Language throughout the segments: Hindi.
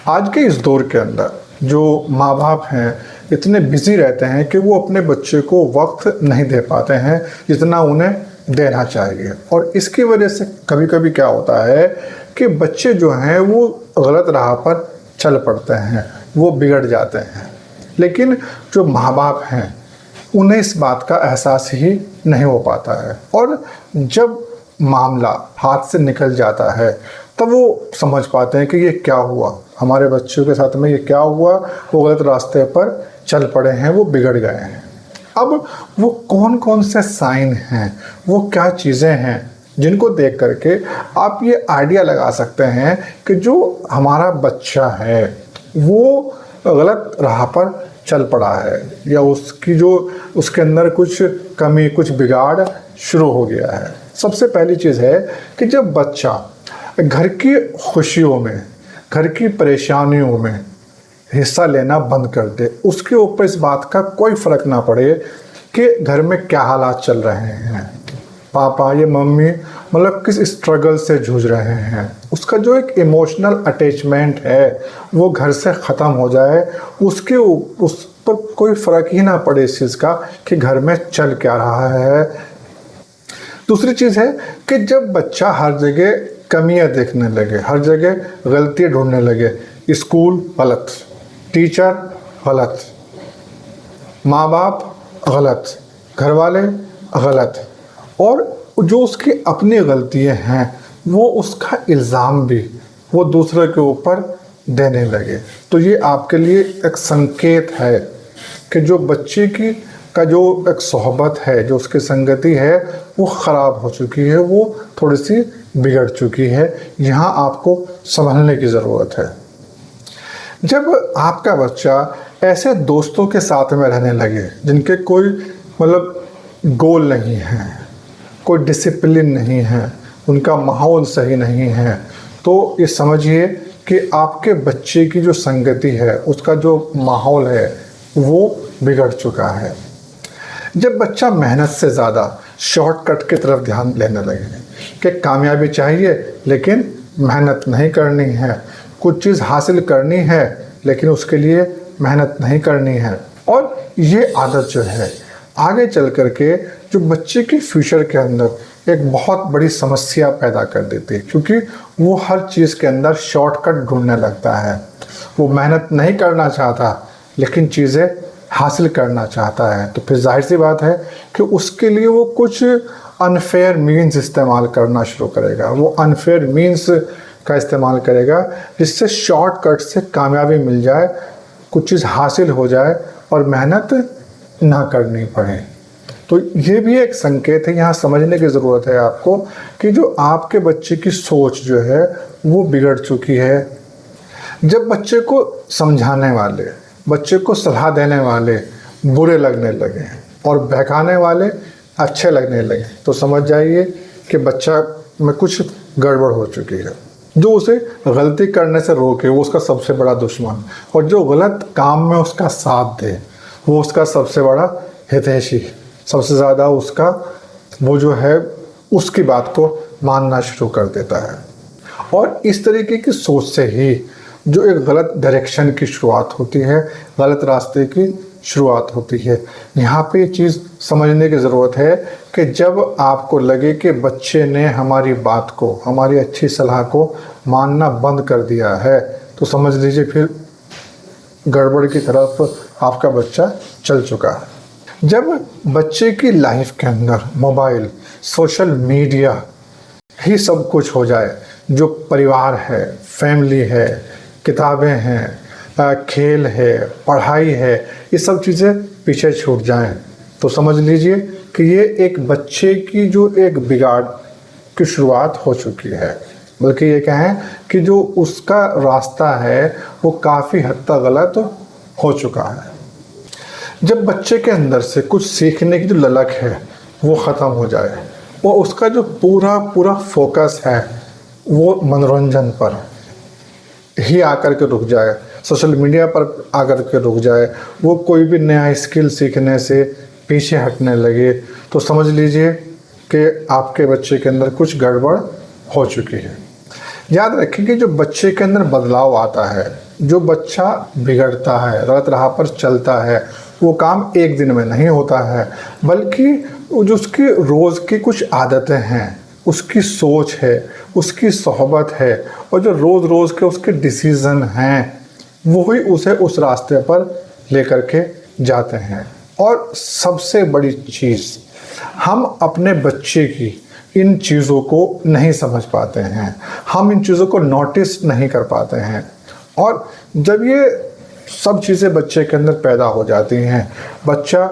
आज के इस दौर के अंदर जो माँ बाप हैं इतने बिजी रहते हैं कि वो अपने बच्चे को वक्त नहीं दे पाते हैं जितना उन्हें देना चाहिए। और इसकी वजह से कभी कभी क्या होता है कि बच्चे जो हैं वो गलत राह पर चल पड़ते हैं, वो बिगड़ जाते हैं। लेकिन जो माँ बाप हैं उन्हें इस बात का एहसास ही नहीं हो पाता है, और जब मामला हाथ से निकल जाता है तब वो समझ पाते हैं कि ये क्या हुआ, हमारे बच्चों के साथ में ये क्या हुआ, वो गलत रास्ते पर चल पड़े हैं, वो बिगड़ गए हैं। अब वो कौन कौन से साइन हैं, वो क्या चीज़ें हैं जिनको देख करके आप ये आइडिया लगा सकते हैं कि जो हमारा बच्चा है वो गलत राह पर चल पड़ा है, या उसकी जो उसके अंदर कुछ कमी, कुछ बिगाड़ शुरू हो गया है। सबसे पहली चीज़ है कि जब बच्चा घर की खुशियों में, घर की परेशानियों में हिस्सा लेना बंद कर दे, उसके ऊपर इस बात का कोई फ़र्क ना पड़े कि घर में क्या हालात चल रहे हैं, पापा या मम्मी मतलब किस स्ट्रगल से जूझ रहे हैं, उसका जो एक इमोशनल अटैचमेंट है वो घर से ख़त्म हो जाए, उस पर कोई फ़र्क ही ना पड़े इस चीज़ का कि घर में चल क्या रहा है। दूसरी चीज़ है कि जब बच्चा हर जगह कमियां देखने लगे, हर जगह गलती ढूंढने लगे, स्कूल गलत, टीचर गलत, माँ बाप गलत, घर वाले गलत, और जो उसकी अपनी गलतियां हैं वो उसका इल्ज़ाम भी वो दूसरे के ऊपर देने लगे, तो ये आपके लिए एक संकेत है कि जो बच्चे की का जो एक सोहबत है, जो उसकी संगति है वो ख़राब हो चुकी है, वो थोड़ी सी बिगड़ चुकी है। यहाँ आपको संभलने की ज़रूरत है। जब आपका बच्चा ऐसे दोस्तों के साथ में रहने लगे जिनके कोई मतलब गोल नहीं है, कोई डिसिप्लिन नहीं है, उनका माहौल सही नहीं है, तो ये समझिए कि आपके बच्चे की जो संगति है, उसका जो माहौल है वो बिगड़ चुका है। जब बच्चा मेहनत से ज़्यादा शॉर्टकट की तरफ ध्यान लेने लगे कि कामयाबी चाहिए लेकिन मेहनत नहीं करनी है, कुछ चीज़ हासिल करनी है लेकिन उसके लिए मेहनत नहीं करनी है, और ये आदत जो है आगे चल कर के जो बच्चे के फ्यूचर के अंदर एक बहुत बड़ी समस्या पैदा कर देती है, क्योंकि वो हर चीज़ के अंदर शॉर्टकट ढूंढने लगता है। वो मेहनत नहीं करना चाहता लेकिन चीज़ें हासिल करना चाहता है, तो फिर जाहिर सी बात है कि उसके लिए वो कुछ अनफेयर मीन्स इस्तेमाल करना शुरू करेगा। वो अनफेयर मीन्स का इस्तेमाल करेगा जिससे शॉर्टकट से कामयाबी मिल जाए, कुछ चीज़ हासिल हो जाए और मेहनत ना करनी पड़े। तो ये भी एक संकेत है, यहाँ समझने की ज़रूरत है आपको कि जो आपके बच्चे की सोच जो है वो बिगड़ चुकी है। जब बच्चे को समझाने वाले, बच्चे को सलाह देने वाले बुरे लगने लगे और बहकाने वाले अच्छे लगने लगे, तो समझ जाइए कि बच्चा में कुछ गड़बड़ हो चुकी है। जो उसे गलती करने से रोके वो उसका सबसे बड़ा दुश्मन, और जो गलत काम में उसका साथ दे वो उसका सबसे बड़ा हितैषी, सबसे ज़्यादा उसका वो जो है उसकी बात को मानना शुरू कर देता है। और इस तरीके की सोच से ही जो एक गलत डायरेक्शन की शुरुआत होती है, गलत रास्ते की शुरुआत होती है। यहाँ पे ये चीज़ समझने की ज़रूरत है कि जब आपको लगे कि बच्चे ने हमारी बात को, हमारी अच्छी सलाह को मानना बंद कर दिया है, तो समझ लीजिए फिर गड़बड़ की तरफ आपका बच्चा चल चुका है। जब बच्चे की लाइफ के अंदर मोबाइल, सोशल मीडिया ही सब कुछ हो जाए, जो परिवार है, फैमिली है, किताबें हैं, खेल है, पढ़ाई है, ये सब चीज़ें पीछे छूट जाएं, तो समझ लीजिए कि ये एक बच्चे की जो एक बिगाड़ की शुरुआत हो चुकी है। बल्कि ये कहें कि जो उसका रास्ता है वो काफ़ी हद तक गलत हो चुका है। जब बच्चे के अंदर से कुछ सीखने की जो ललक है वो ख़त्म हो जाए, वो उसका जो पूरा फोकस है वो मनोरंजन पर ही आकर के रुक जाए, सोशल मीडिया पर आकर के रुक जाए, वो कोई भी नया स्किल सीखने से पीछे हटने लगे, तो समझ लीजिए कि आपके बच्चे के अंदर कुछ गड़बड़ हो चुकी है। याद रखें कि जो बच्चे के अंदर बदलाव आता है, जो बच्चा बिगड़ता है, गलत राह पर चलता है, वो काम एक दिन में नहीं होता है, बल्कि जो उसकी रोज़ की कुछ आदतें हैं, उसकी सोच है, उसकी सोहबत है, और जो रोज़ रोज़ के उसके डिसीज़न हैं, वही उसे उस रास्ते पर लेकर के जाते हैं। और सबसे बड़ी चीज़, हम अपने बच्चे की इन चीज़ों को नहीं समझ पाते हैं, हम इन चीज़ों को नोटिस नहीं कर पाते हैं। और जब ये सब चीज़ें बच्चे के अंदर पैदा हो जाती हैं, बच्चा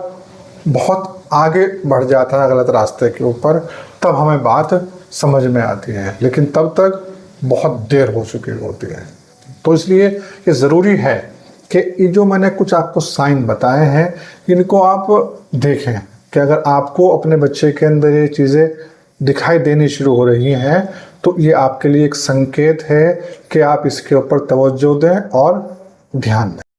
बहुत आगे बढ़ जाता है गलत रास्ते के ऊपर, तब हमें बात समझ में आती है, लेकिन तब तक बहुत देर हो चुकी होती है। तो इसलिए ये ज़रूरी है कि ये जो मैंने कुछ आपको साइन बताए हैं, इनको आप देखें कि अगर आपको अपने बच्चे के अंदर ये चीज़ें दिखाई देनी शुरू हो रही हैं, तो ये आपके लिए एक संकेत है कि आप इसके ऊपर तवज्जो दें और ध्यान दें।